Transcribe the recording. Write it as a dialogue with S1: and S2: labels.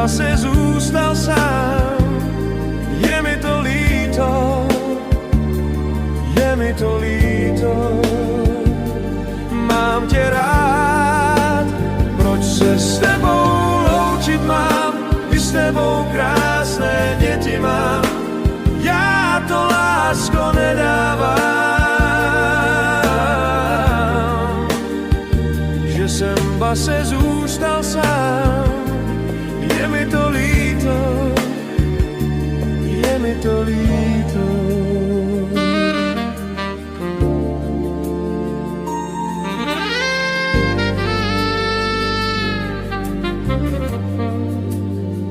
S1: base zůstal sám. Je mi to líto, je mi to líto. Mám tě rád, proč se s tebou loučit mám, když s tebou krásné děti mám. Já to, lásko, nedávám, že jsem base zůstal sám. Je mi to líto, je mi to líto.